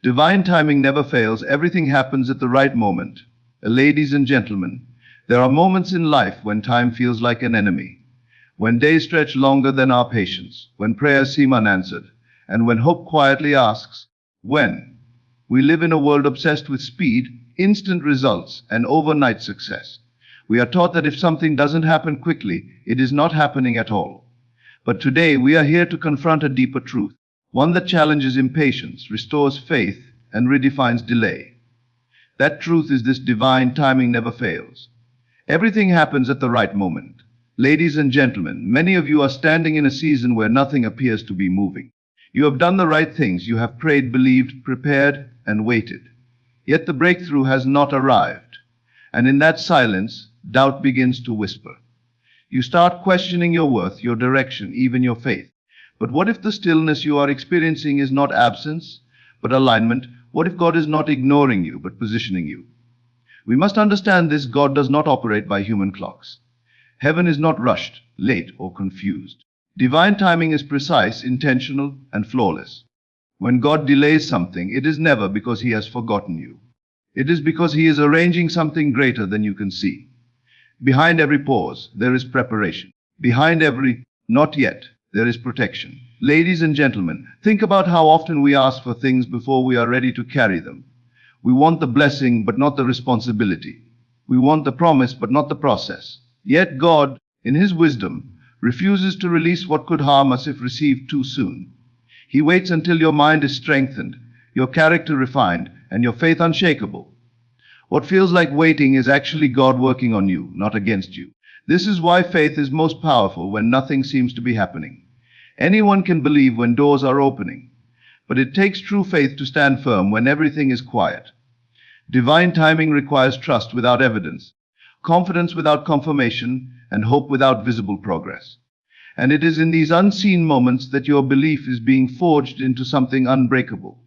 Divine timing never fails. Everything happens at the right moment. Ladies and gentlemen, there are moments in life when time feels like an enemy, when days stretch longer than our patience, when prayers seem unanswered, and when hope quietly asks, when? We live in a world obsessed with speed, instant results, and overnight success. We are taught that if something doesn't happen quickly, it is not happening at all. But today we are here to confront a deeper truth, one that challenges impatience, restores faith, and redefines delay. That truth is this: divine timing never fails. Everything happens at the right moment. Ladies and gentlemen, many of you are standing in a season where nothing appears to be moving. You have done the right things. You have prayed, believed, prepared, and waited. Yet the breakthrough has not arrived. And in that silence, doubt begins to whisper. You start questioning your worth, your direction, even your faith. But what if the stillness you are experiencing is not absence, but alignment? What if God is not ignoring you, but positioning you? We must understand this: God does not operate by human clocks. Heaven is not rushed, late, or confused. Divine timing is precise, intentional, and flawless. When God delays something, it is never because He has forgotten you. It is because He is arranging something greater than you can see. Behind every pause, there is preparation. Behind every not yet, there is protection. Ladies and gentlemen, think about how often we ask for things before we are ready to carry them. We want the blessing, but not the responsibility. We want the promise, but not the process. Yet God, in His wisdom, refuses to release what could harm us if received too soon. He waits until your mind is strengthened, your character refined, and your faith unshakable. What feels like waiting is actually God working on you, not against you. This is why faith is most powerful when nothing seems to be happening. Anyone can believe when doors are opening, but it takes true faith to stand firm when everything is quiet. Divine timing requires trust without evidence, confidence without confirmation, and hope without visible progress. And it is in these unseen moments that your belief is being forged into something unbreakable.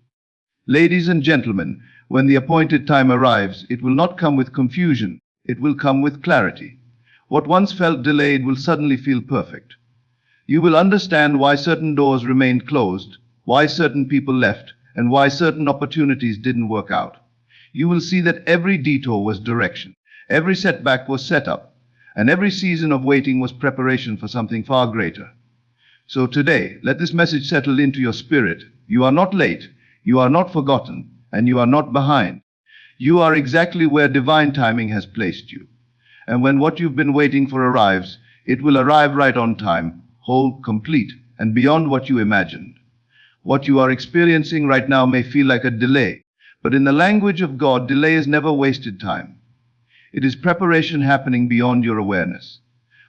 Ladies and gentlemen, when the appointed time arrives, it will not come with confusion, it will come with clarity. What once felt delayed will suddenly feel perfect. You will understand why certain doors remained closed, why certain people left, and why certain opportunities didn't work out. You will see that every detour was direction, every setback was set up, and every season of waiting was preparation for something far greater. So today, let this message settle into your spirit. You are not late, you are not forgotten, and you are not behind. You are exactly where divine timing has placed you. And when what you've been waiting for arrives, it will arrive right on time, whole, complete, and beyond what you imagined. What you are experiencing right now may feel like a delay, but in the language of God, delay is never wasted time. It is preparation happening beyond your awareness.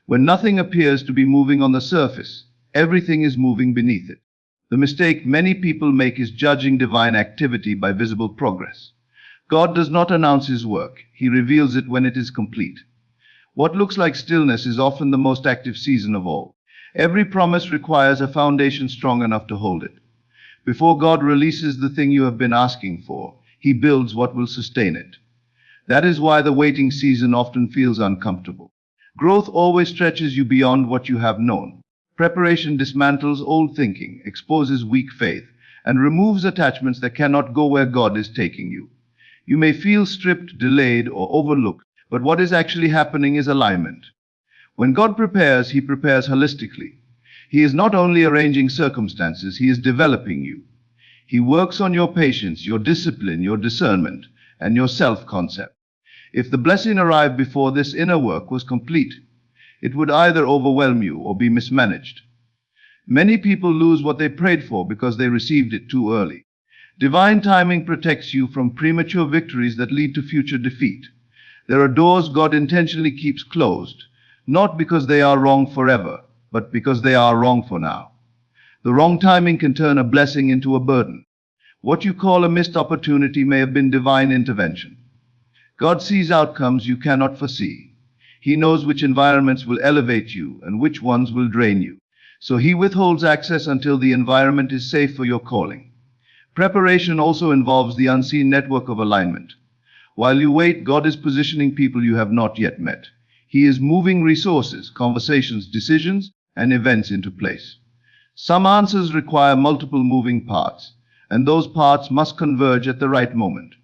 When nothing appears to be moving on the surface, everything is moving beneath it. The mistake many people make is judging divine activity by visible progress. God does not announce His work, He reveals it when it is complete. What looks like stillness is often the most active season of all. Every promise requires a foundation strong enough to hold it. Before God releases the thing you have been asking for, He builds what will sustain it. That is why the waiting season often feels uncomfortable. Growth always stretches you beyond what you have known. Preparation dismantles old thinking, exposes weak faith, and removes attachments that cannot go where God is taking you. You may feel stripped, delayed, or overlooked, but what is actually happening is alignment. When God prepares, He prepares holistically. He is not only arranging circumstances, He is developing you. He works on your patience, your discipline, your discernment, and your self-concept. If the blessing arrived before this inner work was complete, it would either overwhelm you or be mismanaged. Many people lose what they prayed for because they received it too early. Divine timing protects you from premature victories that lead to future defeat. There are doors God intentionally keeps closed, not because they are wrong forever, but because they are wrong for now. The wrong timing can turn a blessing into a burden. What you call a missed opportunity may have been divine intervention. God sees outcomes you cannot foresee. He knows which environments will elevate you and which ones will drain you. So He withholds access until the environment is safe for your calling. Preparation also involves the unseen network of alignment. While you wait, God is positioning people you have not yet met. He is moving resources, conversations, decisions, and events into place. Some answers require multiple moving parts, and those paths must converge at the right moment.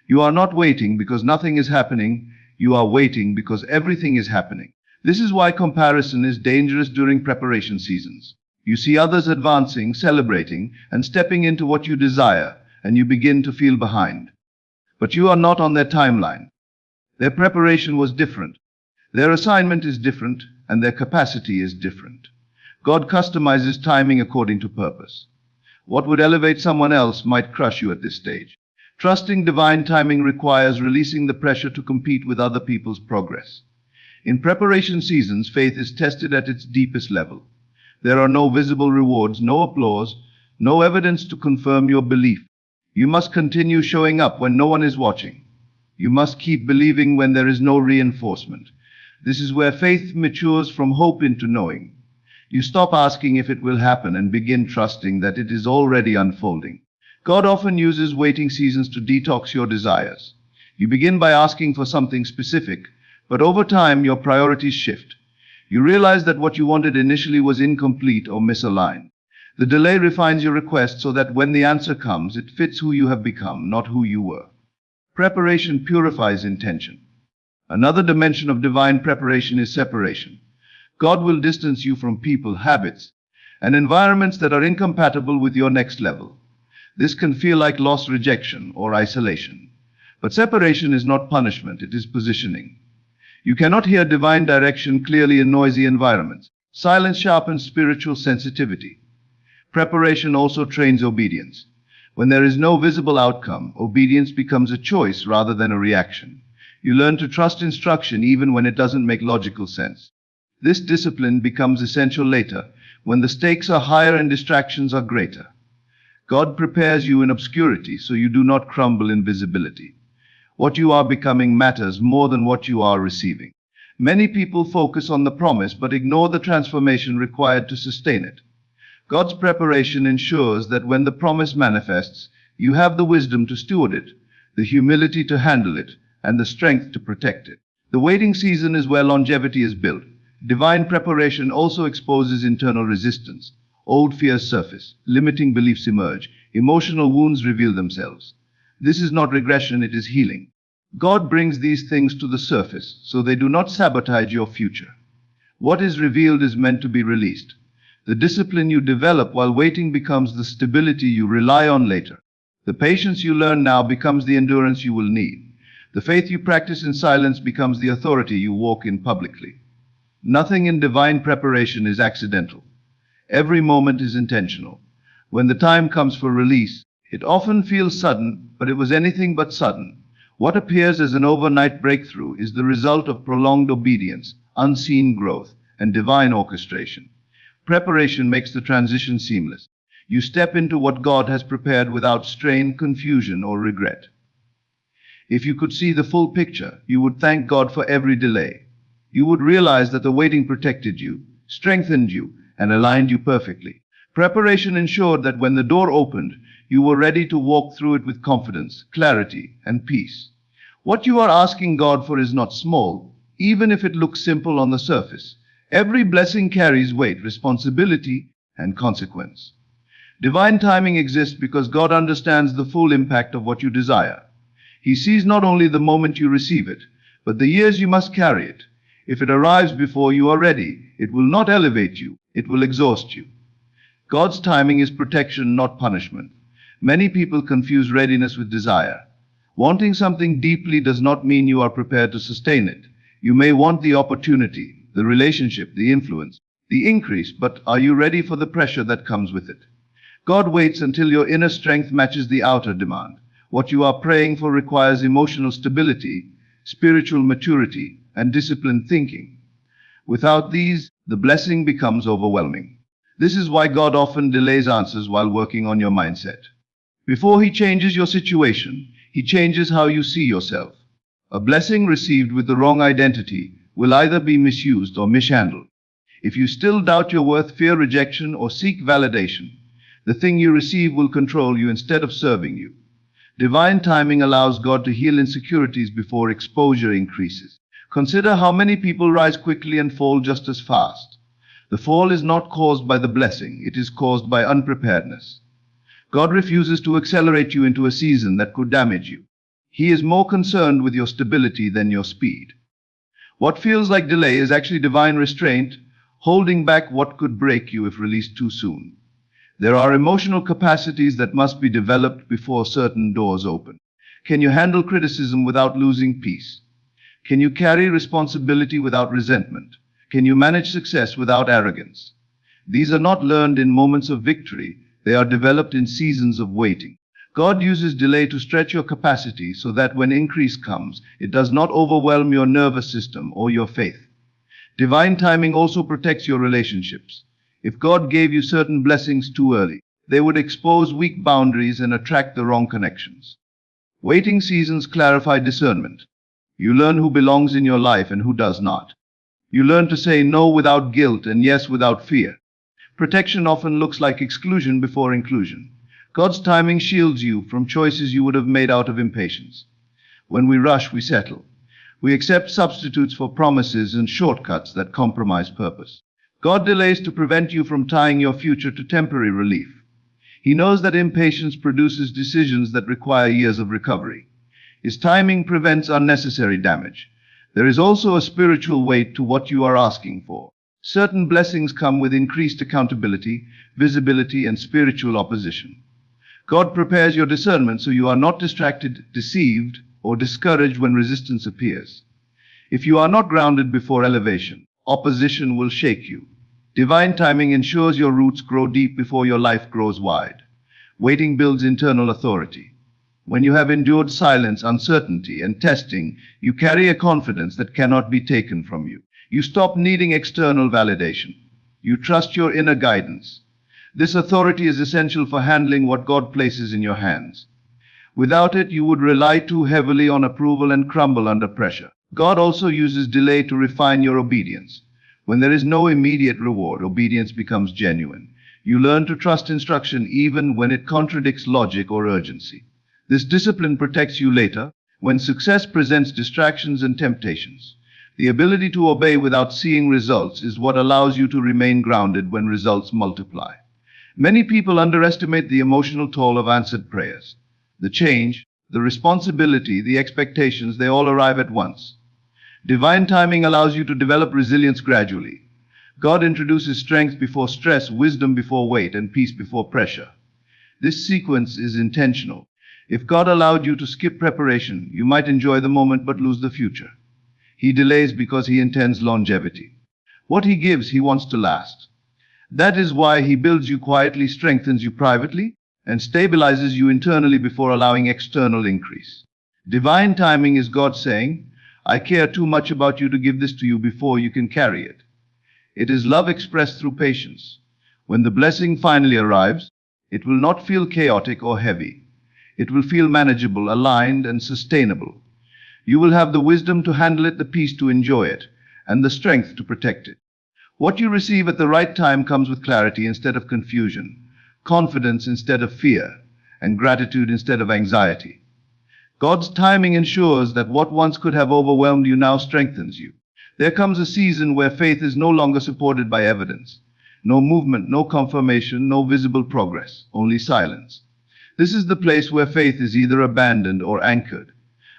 You are not waiting because nothing is happening, you are waiting because everything is happening. This is why comparison is dangerous during preparation seasons. You see others advancing, celebrating, and stepping into what you desire, and you begin to feel behind. But you are not on their timeline. Their preparation was different. Their assignment is different, and their capacity is different. God customizes timing according to purpose. What would elevate someone else might crush you at this stage. Trusting divine timing requires releasing the pressure to compete with other people's progress. In preparation seasons, faith is tested at its deepest level. There are no visible rewards, no applause, no evidence to confirm your belief. You must continue showing up when no one is watching. You must keep believing when there is no reinforcement. This is where faith matures from hope into knowing. You stop asking if it will happen and begin trusting that it is already unfolding. God often uses waiting seasons to detox your desires. You begin by asking for something specific, but over time your priorities shift. You realize that what you wanted initially was incomplete or misaligned. The delay refines your request so that when the answer comes, it fits who you have become, not who you were. Preparation purifies intention. Another dimension of divine preparation is separation. God will distance you from people, habits, and environments that are incompatible with your next level. This can feel like loss, rejection, or isolation. But separation is not punishment, it is positioning. You cannot hear divine direction clearly in noisy environments. Silence sharpens spiritual sensitivity. Preparation also trains obedience. When there is no visible outcome, obedience becomes a choice rather than a reaction. You learn to trust instruction even when it doesn't make logical sense. This discipline becomes essential later, when the stakes are higher and distractions are greater. God prepares you in obscurity so you do not crumble in visibility. What you are becoming matters more than what you are receiving. Many people focus on the promise but ignore the transformation required to sustain it. God's preparation ensures that when the promise manifests, you have the wisdom to steward it, the humility to handle it, and the strength to protect it. The waiting season is where longevity is built. Divine preparation also exposes internal resistance. Old fears surface, limiting beliefs emerge, emotional wounds reveal themselves. This is not regression, it is healing. God brings these things to the surface so they do not sabotage your future. What is revealed is meant to be released. The discipline you develop while waiting becomes the stability you rely on later. The patience you learn now becomes the endurance you will need. The faith you practice in silence becomes the authority you walk in publicly. Nothing in divine preparation is accidental. Every moment is intentional. When the time comes for release, it often feels sudden, but it was anything but sudden. What appears as an overnight breakthrough is the result of prolonged obedience, unseen growth, and divine orchestration. Preparation makes the transition seamless. You step into what God has prepared without strain, confusion, or regret. If you could see the full picture, you would thank God for every delay. You would realize that the waiting protected you, strengthened you, and aligned you perfectly. Preparation ensured that when the door opened, you were ready to walk through it with confidence, clarity, and peace. What you are asking God for is not small, even if it looks simple on the surface. Every blessing carries weight, responsibility, and consequence. Divine timing exists because God understands the full impact of what you desire. He sees not only the moment you receive it, but the years you must carry it. If it arrives before you are ready, it will not elevate you, it will exhaust you. God's timing is protection, not punishment. Many people confuse readiness with desire. Wanting something deeply does not mean you are prepared to sustain it. You may want the opportunity, the relationship, the influence, the increase, but are you ready for the pressure that comes with it? God waits until your inner strength matches the outer demand. What you are praying for requires emotional stability, spiritual maturity, and disciplined thinking. Without these, the blessing becomes overwhelming. This is why God often delays answers while working on your mindset. Before He changes your situation, He changes how you see yourself. A blessing received with the wrong identity will either be misused or mishandled. If you still doubt your worth, fear rejection, or seek validation, the thing you receive will control you instead of serving you. Divine timing allows God to heal insecurities before exposure increases. Consider how many people rise quickly and fall just as fast. The fall is not caused by the blessing, it is caused by unpreparedness. God refuses to accelerate you into a season that could damage you. He is more concerned with your stability than your speed. What feels like delay is actually divine restraint, holding back what could break you if released too soon. There are emotional capacities that must be developed before certain doors open. Can you handle criticism without losing peace? Can you carry responsibility without resentment? Can you manage success without arrogance? These are not learned in moments of victory, they are developed in seasons of waiting. God uses delay to stretch your capacity so that when increase comes, it does not overwhelm your nervous system or your faith. Divine timing also protects your relationships. If God gave you certain blessings too early, they would expose weak boundaries and attract the wrong connections. Waiting seasons clarify discernment. You learn who belongs in your life and who does not. You learn to say no without guilt and yes without fear. Protection often looks like exclusion before inclusion. God's timing shields you from choices you would have made out of impatience. When we rush, we settle. We accept substitutes for promises and shortcuts that compromise purpose. God delays to prevent you from tying your future to temporary relief. He knows that impatience produces decisions that require years of recovery. His timing prevents unnecessary damage. There is also a spiritual weight to what you are asking for. Certain blessings come with increased accountability, visibility, and spiritual opposition. God prepares your discernment so you are not distracted, deceived, or discouraged when resistance appears. If you are not grounded before elevation, opposition will shake you. Divine timing ensures your roots grow deep before your life grows wide. Waiting builds internal authority. When you have endured silence, uncertainty, and testing, you carry a confidence that cannot be taken from you. You stop needing external validation. You trust your inner guidance. This authority is essential for handling what God places in your hands. Without it, you would rely too heavily on approval and crumble under pressure. God also uses delay to refine your obedience. When there is no immediate reward, obedience becomes genuine. You learn to trust instruction even when it contradicts logic or urgency. This discipline protects you later, when success presents distractions and temptations. The ability to obey without seeing results is what allows you to remain grounded when results multiply. Many people underestimate the emotional toll of answered prayers. The change, the responsibility, the expectations, they all arrive at once. Divine timing allows you to develop resilience gradually. God introduces strength before stress, wisdom before weight, and peace before pressure. This sequence is intentional. If God allowed you to skip preparation, you might enjoy the moment but lose the future. He delays because he intends longevity. What he gives, he wants to last. That is why he builds you quietly, strengthens you privately, and stabilizes you internally before allowing external increase. Divine timing is God saying, I care too much about you to give this to you before you can carry it. It is love expressed through patience. When the blessing finally arrives, it will not feel chaotic or heavy. It will feel manageable, aligned, and sustainable. You will have the wisdom to handle it, the peace to enjoy it, and the strength to protect it. What you receive at the right time comes with clarity instead of confusion, confidence instead of fear, and gratitude instead of anxiety. God's timing ensures that what once could have overwhelmed you now strengthens you. There comes a season where faith is no longer supported by evidence. No movement, no confirmation, no visible progress, only silence. This is the place where faith is either abandoned or anchored.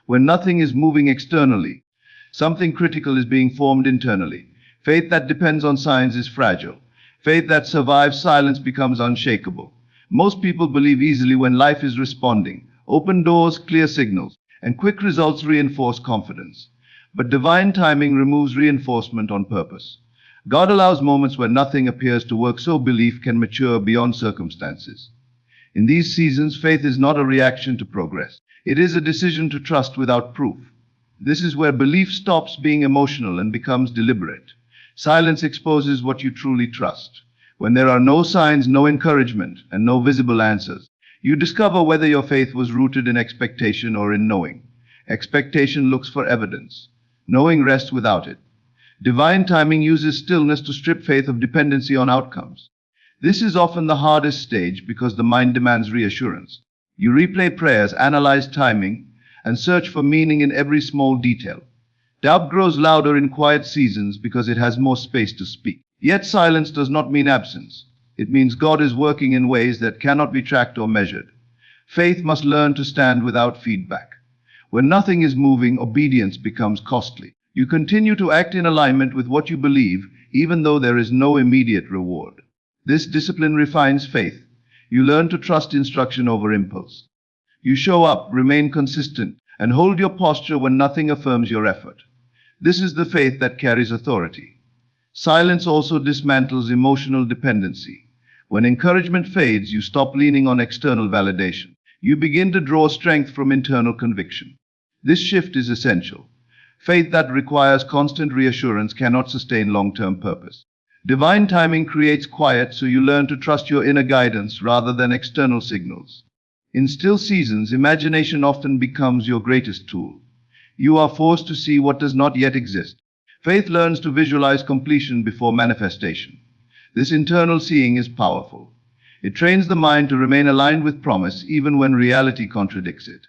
When nothing is moving externally, something critical is being formed internally. Faith that depends on signs is fragile. Faith that survives silence becomes unshakable. Most people believe easily when life is responding. Open doors, clear signals, and quick results reinforce confidence. But divine timing removes reinforcement on purpose. God allows moments where nothing appears to work so belief can mature beyond circumstances. In these seasons, faith is not a reaction to progress. It is a decision to trust without proof. This is where belief stops being emotional and becomes deliberate. Silence exposes what you truly trust. When there are no signs, no encouragement, and no visible answers, you discover whether your faith was rooted in expectation or in knowing. Expectation looks for evidence. Knowing rests without it. Divine timing uses stillness to strip faith of dependency on outcomes. This is often the hardest stage because the mind demands reassurance. You replay prayers, analyze timing, and search for meaning in every small detail. Doubt grows louder in quiet seasons because it has more space to speak. Yet silence does not mean absence. It means God is working in ways that cannot be tracked or measured. Faith must learn to stand without feedback. When nothing is moving, obedience becomes costly. You continue to act in alignment with what you believe, even though there is no immediate reward. This discipline refines faith. You learn to trust instruction over impulse. You show up, remain consistent, and hold your posture when nothing affirms your effort. This is the faith that carries authority. Silence also dismantles emotional dependency. When encouragement fades, you stop leaning on external validation. You begin to draw strength from internal conviction. This shift is essential. Faith that requires constant reassurance cannot sustain long-term purpose. Divine timing creates quiet, so you learn to trust your inner guidance rather than external signals. In still seasons, imagination often becomes your greatest tool. You are forced to see what does not yet exist. Faith learns to visualize completion before manifestation. This internal seeing is powerful. It trains the mind to remain aligned with promise even when reality contradicts it.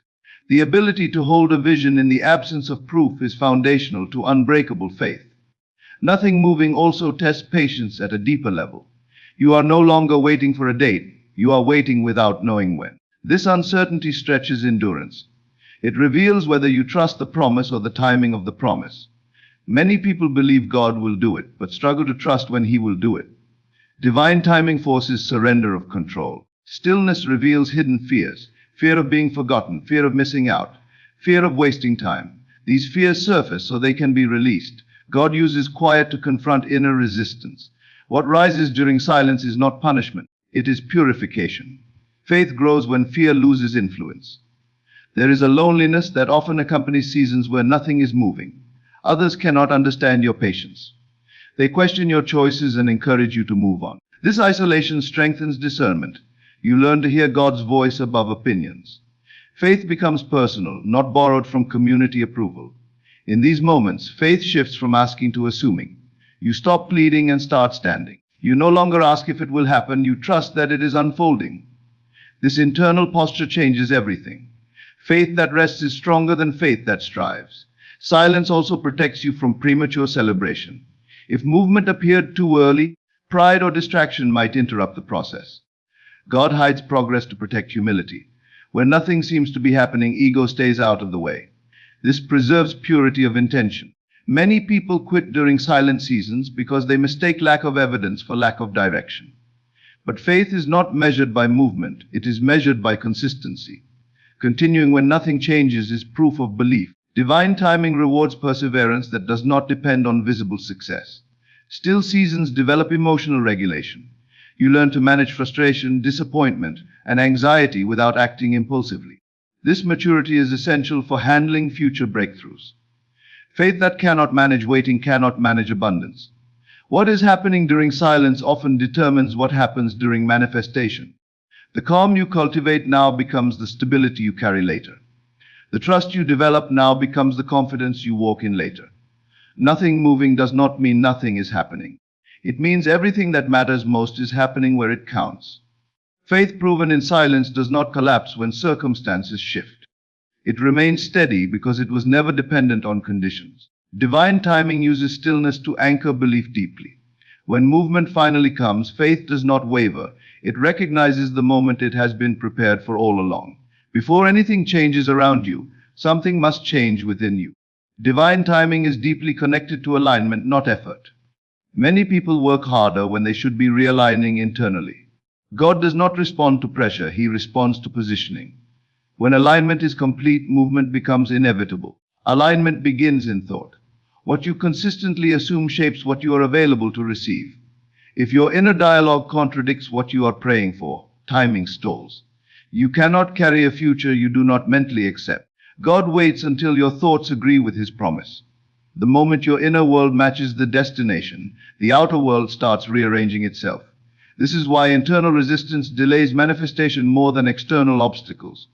The ability to hold a vision in the absence of proof is foundational to unbreakable faith. Nothing moving also tests patience at a deeper level. You are no longer waiting for a date, you are waiting without knowing when. This uncertainty stretches endurance. It reveals whether you trust the promise or the timing of the promise. Many people believe God will do it, but struggle to trust when He will do it. Divine timing forces surrender of control. Stillness reveals hidden fears: fear of being forgotten, fear of missing out, fear of wasting time. These fears surface so they can be released. God uses quiet to confront inner resistance. What rises during silence is not punishment, it is purification. Faith grows when fear loses influence. There is a loneliness that often accompanies seasons where nothing is moving. Others cannot understand your patience. They question your choices and encourage you to move on. This isolation strengthens discernment. You learn to hear God's voice above opinions. Faith becomes personal, not borrowed from community approval. In these moments, faith shifts from asking to assuming. You stop pleading and start standing. You no longer ask if it will happen, you trust that it is unfolding. This internal posture changes everything. Faith that rests is stronger than faith that strives. Silence also protects you from premature celebration. If movement appeared too early, pride or distraction might interrupt the process. God hides progress to protect humility. When nothing seems to be happening, ego stays out of the way. This preserves purity of intention. Many people quit during silent seasons because they mistake lack of evidence for lack of direction. But faith is not measured by movement, it is measured by consistency. Continuing when nothing changes is proof of belief. Divine timing rewards perseverance that does not depend on visible success. Still seasons develop emotional regulation. You learn to manage frustration, disappointment, and anxiety without acting impulsively. This maturity is essential for handling future breakthroughs. Faith that cannot manage waiting cannot manage abundance. What is happening during silence often determines what happens during manifestation. The calm you cultivate now becomes the stability you carry later. The trust you develop now becomes the confidence you walk in later. Nothing moving does not mean nothing is happening. It means everything that matters most is happening where it counts. Faith proven in silence does not collapse when circumstances shift. It remains steady because it was never dependent on conditions. Divine timing uses stillness to anchor belief deeply. When movement finally comes, faith does not waver. It recognizes the moment it has been prepared for all along. Before anything changes around you, something must change within you. Divine timing is deeply connected to alignment, not effort. Many people work harder when they should be realigning internally. God does not respond to pressure, He responds to positioning. When alignment is complete, movement becomes inevitable. Alignment begins in thought. What you consistently assume shapes what you are available to receive. If your inner dialogue contradicts what you are praying for, timing stalls. You cannot carry a future you do not mentally accept. God waits until your thoughts agree with His promise. The moment your inner world matches the destination, the outer world starts rearranging itself. This is why internal resistance delays manifestation more than external obstacles.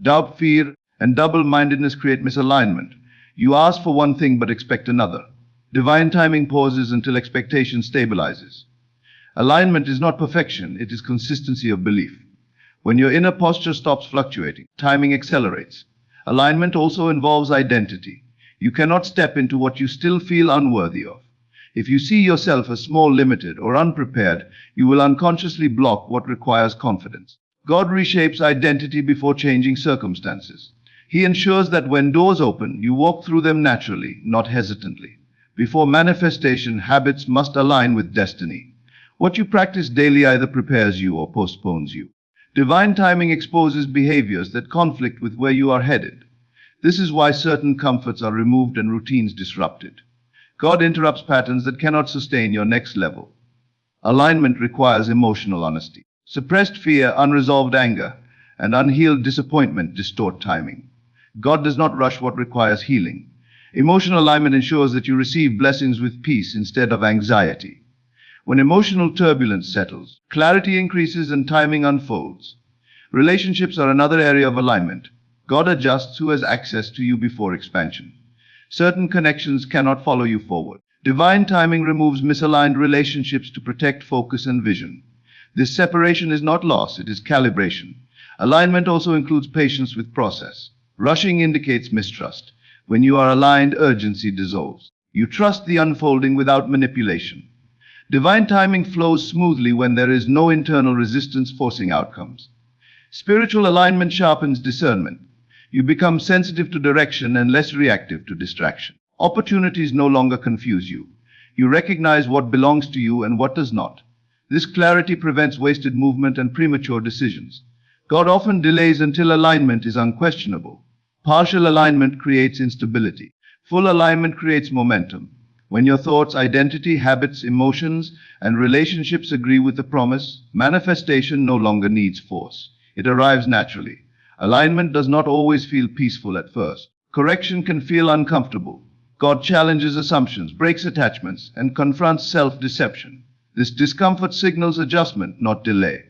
Doubt, fear, and double-mindedness create misalignment. You ask for one thing but expect another. Divine timing pauses until expectation stabilizes. Alignment is not perfection, it is consistency of belief. When your inner posture stops fluctuating, timing accelerates. Alignment also involves identity. You cannot step into what you still feel unworthy of. If you see yourself as small, limited, or unprepared, you will unconsciously block what requires confidence. God reshapes identity before changing circumstances. He ensures that when doors open, you walk through them naturally, not hesitantly. Before manifestation, habits must align with destiny. What you practice daily either prepares you or postpones you. Divine timing exposes behaviors that conflict with where you are headed. This is why certain comforts are removed and routines disrupted. God interrupts patterns that cannot sustain your next level. Alignment requires emotional honesty. Suppressed fear, unresolved anger, and unhealed disappointment distort timing. God does not rush what requires healing. Emotional alignment ensures that you receive blessings with peace instead of anxiety. When emotional turbulence settles, clarity increases and timing unfolds. Relationships are another area of alignment. God adjusts who has access to you before expansion. Certain connections cannot follow you forward. Divine timing removes misaligned relationships to protect focus and vision. This separation is not loss, it is calibration. Alignment also includes patience with process. Rushing indicates mistrust. When you are aligned, urgency dissolves. You trust the unfolding without manipulation. Divine timing flows smoothly when there is no internal resistance forcing outcomes. Spiritual alignment sharpens discernment. You become sensitive to direction and less reactive to distraction. Opportunities no longer confuse you. You recognize what belongs to you and what does not. This clarity prevents wasted movement and premature decisions. God often delays until alignment is unquestionable. Partial alignment creates instability. Full alignment creates momentum. When your thoughts, identity, habits, emotions, and relationships agree with the promise, manifestation no longer needs force. It arrives naturally. Alignment does not always feel peaceful at first. Correction can feel uncomfortable. God challenges assumptions, breaks attachments, and confronts self-deception. This discomfort signals adjustment, not delay.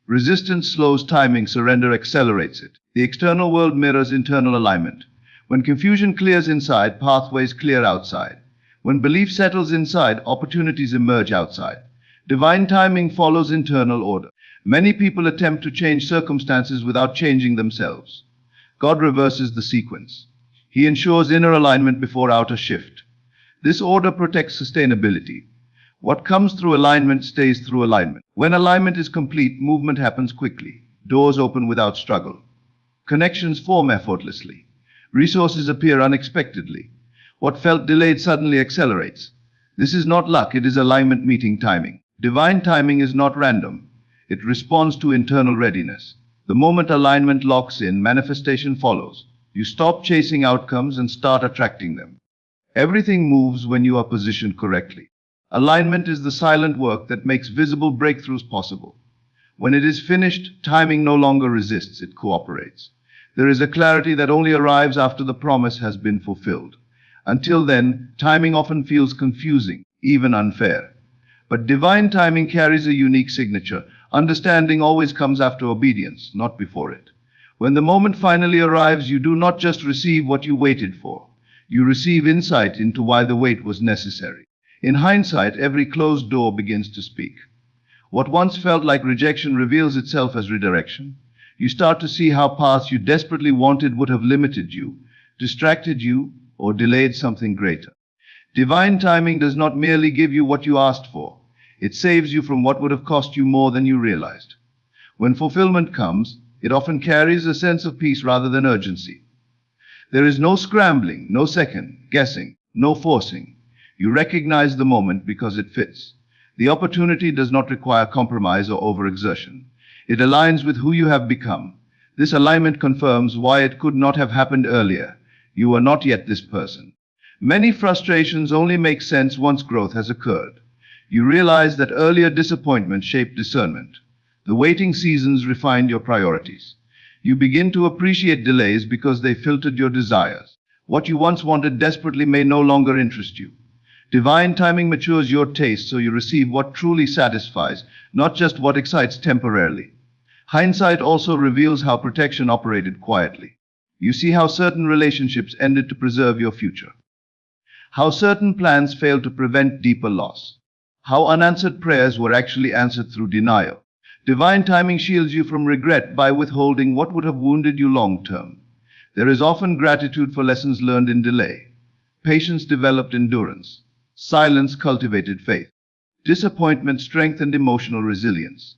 Resistance slows timing, surrender accelerates it. The external world mirrors internal alignment. When confusion clears inside, pathways clear outside. When belief settles inside, opportunities emerge outside. Divine timing follows internal order. Many people attempt to change circumstances without changing themselves. God reverses the sequence. He ensures inner alignment before outer shift. This order protects sustainability. What comes through alignment stays through alignment. When alignment is complete, movement happens quickly. Doors open without struggle. Connections form effortlessly. Resources appear unexpectedly. What felt delayed suddenly accelerates. This is not luck, it is alignment meeting timing. Divine timing is not random. It responds to internal readiness. The moment alignment locks in, manifestation follows. You stop chasing outcomes and start attracting them. Everything moves when you are positioned correctly. Alignment is the silent work that makes visible breakthroughs possible. When it is finished, timing no longer resists, it cooperates. There is a clarity that only arrives after the promise has been fulfilled. Until then, timing often feels confusing, even unfair. But divine timing carries a unique signature. Understanding always comes after obedience, not before it. When the moment finally arrives, you do not just receive what you waited for. You receive insight into why the wait was necessary. In hindsight, every closed door begins to speak. What once felt like rejection reveals itself as redirection. You start to see how paths you desperately wanted would have limited you, distracted you, or delayed something greater. Divine timing does not merely give you what you asked for. It saves you from what would have cost you more than you realized. When fulfillment comes, it often carries a sense of peace rather than urgency. There is no scrambling, no second guessing, no forcing. You recognize the moment because it fits. The opportunity does not require compromise or overexertion. It aligns with who you have become. This alignment confirms why it could not have happened earlier. You are not yet this person. Many frustrations only make sense once growth has occurred. You realize that earlier disappointment shaped discernment. The waiting seasons refined your priorities. You begin to appreciate delays because they filtered your desires. What you once wanted desperately may no longer interest you. Divine timing matures your taste so you receive what truly satisfies, not just what excites temporarily. Hindsight also reveals how protection operated quietly. You see how certain relationships ended to preserve your future. How certain plans failed to prevent deeper loss. How unanswered prayers were actually answered through denial. Divine timing shields you from regret by withholding what would have wounded you long term. There is often gratitude for lessons learned in delay. Patience developed endurance. Silence cultivated faith. Disappointment strengthened emotional resilience.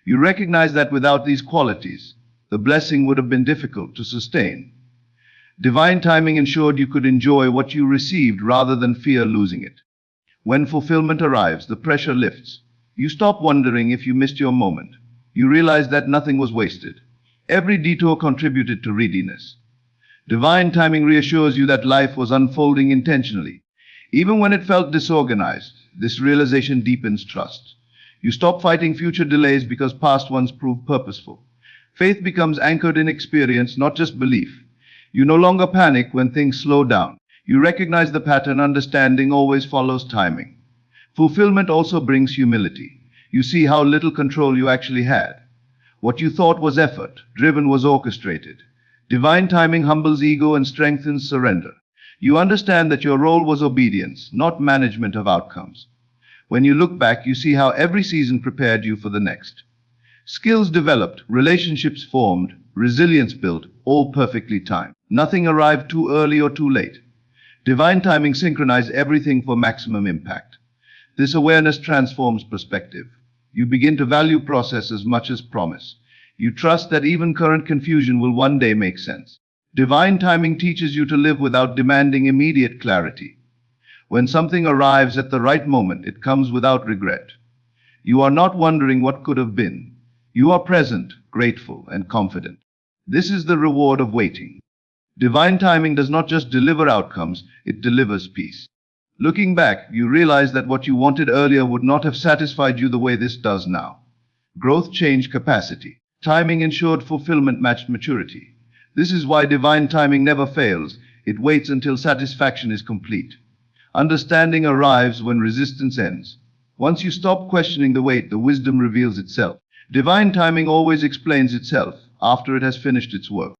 You recognize that without these qualities, the blessing would have been difficult to sustain. Divine timing ensured you could enjoy what you received rather than fear losing it. When fulfillment arrives, the pressure lifts. You stop wondering if you missed your moment. You realize that nothing was wasted. Every detour contributed to readiness. Divine timing reassures you that life was unfolding intentionally. Even when it felt disorganized, this realization deepens trust. You stop fighting future delays because past ones proved purposeful. Faith becomes anchored in experience, not just belief. You no longer panic when things slow down. You recognize the pattern. Understanding always follows timing. Fulfillment also brings humility. You see how little control you actually had. What you thought was effort driven was orchestrated. Divine timing humbles ego and strengthens surrender. You understand that your role was obedience, not management of outcomes. When you look back, you see how every season prepared you for the next. Skills developed, relationships formed, resilience built, all perfectly timed. Nothing arrived too early or too late. Divine timing synchronized everything for maximum impact. This awareness transforms perspective. You begin to value process as much as promise. You trust that even current confusion will one day make sense. Divine timing teaches you to live without demanding immediate clarity. When something arrives at the right moment, it comes without regret. You are not wondering what could have been. You are present, grateful, and confident. This is the reward of waiting. Divine timing does not just deliver outcomes, it delivers peace. Looking back, you realize that what you wanted earlier would not have satisfied you the way this does now. Growth changed capacity. Timing ensured fulfillment matched maturity. This is why divine timing never fails. It waits until satisfaction is complete. Understanding arrives when resistance ends. Once you stop questioning the wait, the wisdom reveals itself. Divine timing always explains itself after it has finished its work.